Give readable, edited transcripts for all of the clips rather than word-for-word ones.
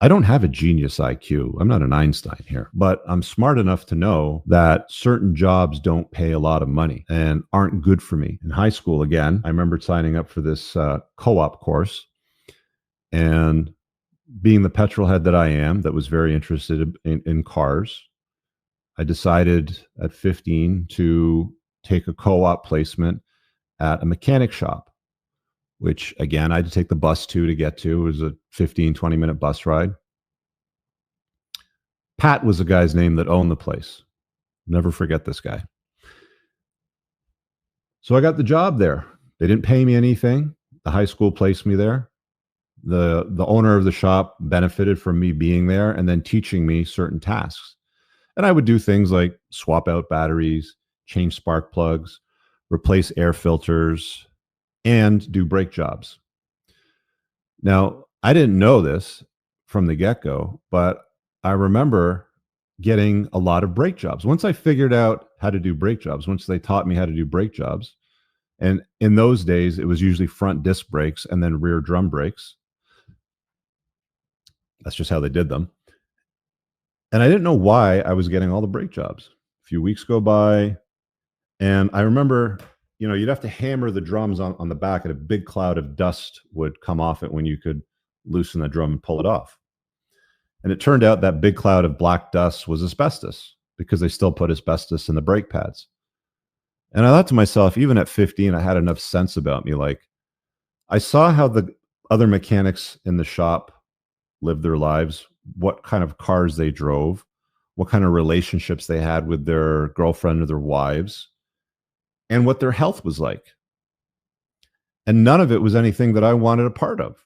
I don't have a genius IQ. I'm not an Einstein here, but I'm smart enough to know that certain jobs don't pay a lot of money and aren't good for me. In high school, again, I remember signing up for this co-op course, and being the petrol head that I am, that was very interested in cars, I decided at 15 to take a co-op placement at a mechanic shop, which again, I had to take the bus to get to. It was a 15, 20-minute bus ride. Pat was the guy's name that owned the place. Never forget this guy. So I got the job there. They didn't pay me anything. The high school placed me there. The owner of the shop benefited from me being there and then teaching me certain tasks. And I would do things like swap out batteries, change spark plugs, replace air filters, and do brake jobs. Now, I didn't know this from the get-go, but I remember getting a lot of brake jobs. Once I figured out how to do brake jobs, once they taught me how to do brake jobs, and in those days, it was usually front disc brakes and then rear drum brakes. That's just how they did them. And I didn't know why I was getting all the brake jobs. A few weeks go by, and I remember, you'd have to hammer the drums on the back, and a big cloud of dust would come off it when you could loosen the drum and pull it off. And it turned out that big cloud of black dust was asbestos, because they still put asbestos in the brake pads. And I thought to myself, even at 15, I had enough sense about me. Like, I saw how the other mechanics in the shop lived their lives, what kind of cars they drove, what kind of relationships they had with their girlfriend or their wives, and what their health was like. And none of it was anything that I wanted a part of.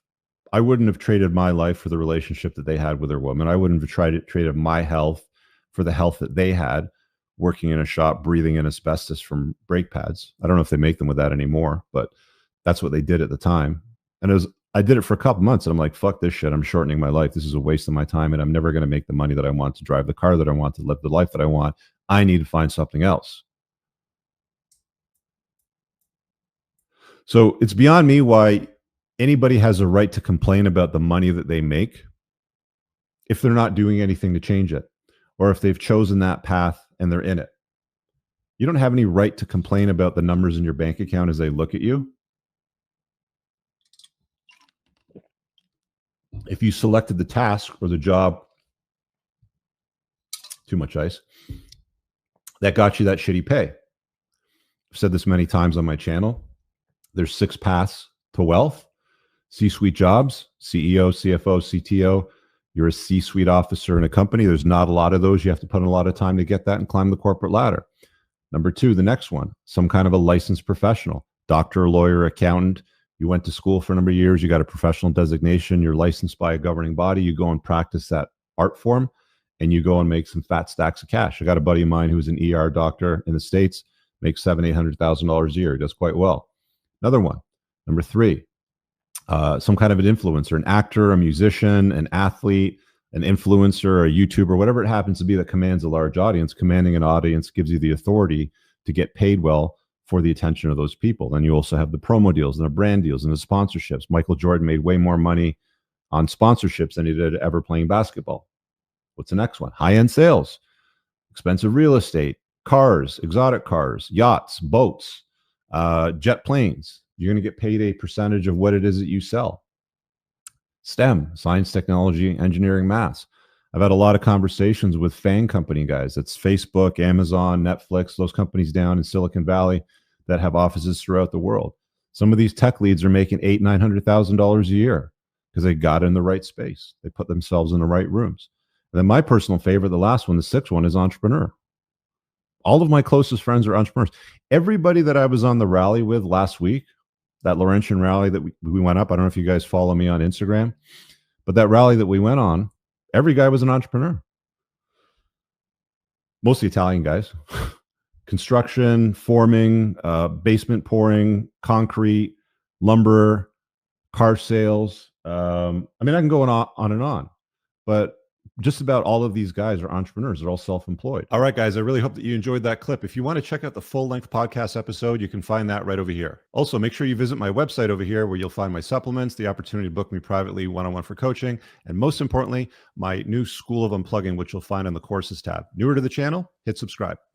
I wouldn't have traded my life for the relationship that they had with their woman. I wouldn't have traded my health for the health that they had working in a shop, breathing in asbestos from brake pads. I don't know if they make them with that anymore, but that's what they did at the time. And I did it for a couple months, and I'm like, fuck this shit. I'm shortening my life. This is a waste of my time, and I'm never going to make the money that I want to drive the car that I want, to live the life that I want. I need to find something else. So it's beyond me why anybody has a right to complain about the money that they make if they're not doing anything to change it, or if they've chosen that path and they're in it. You don't have any right to complain about the numbers in your bank account as they look at you. If you selected the task or the job, too much ice, that got you that shitty pay. I've said this many times on my channel. There's 6 paths to wealth: C-suite jobs, CEO, CFO, CTO. You're a C-suite officer in a company. There's not a lot of those. You have to put in a lot of time to get that and climb the corporate ladder. Number 2, the next one, some kind of a licensed professional, doctor, lawyer, accountant. You went to school for a number of years. You got a professional designation. You're licensed by a governing body. You go and practice that art form, and you go and make some fat stacks of cash. I got a buddy of mine who's an ER doctor in the States, makes $700,000-800,000 a year. He does quite well. Another one, number 3, some kind of an influencer, an actor, a musician, an athlete, an influencer, a YouTuber, whatever it happens to be that commands a large audience. Commanding an audience gives you the authority to get paid well for the attention of those people. Then you also have the promo deals and the brand deals and the sponsorships. Michael Jordan made way more money on sponsorships than he did ever playing basketball. What's the next one? High-end sales, expensive real estate, cars, exotic cars, yachts, boats, jet planes. You're going to get paid a percentage of what it is that you sell. STEM, science, technology, engineering, maths. I've had a lot of conversations with FANG company guys. That's Facebook, Amazon, Netflix, those companies down in Silicon Valley that have offices throughout the world. Some of these tech leads are making $800,000-900,000 a year because they got in the right space. They put themselves in the right rooms. And then my personal favorite, the last one, the 6th one, is entrepreneur. All of my closest friends are entrepreneurs. Everybody that I was on the rally with last week, that Laurentian rally that we went up, I don't know if you guys follow me on Instagram, but that rally that we went on, every guy was an entrepreneur. Mostly Italian guys. Construction, forming, basement pouring, concrete, lumber, car sales. I mean, I can go on and on. But just about all of these guys are entrepreneurs. They're all self-employed. All right, guys, I really hope that you enjoyed that clip. If you want to check out the full-length podcast episode, you can find that right over here. Also, make sure you visit my website over here where you'll find my supplements, the opportunity to book me privately one-on-one for coaching, and most importantly, my new School of Unplugging, which you'll find on the courses tab. Newer to the channel, hit subscribe.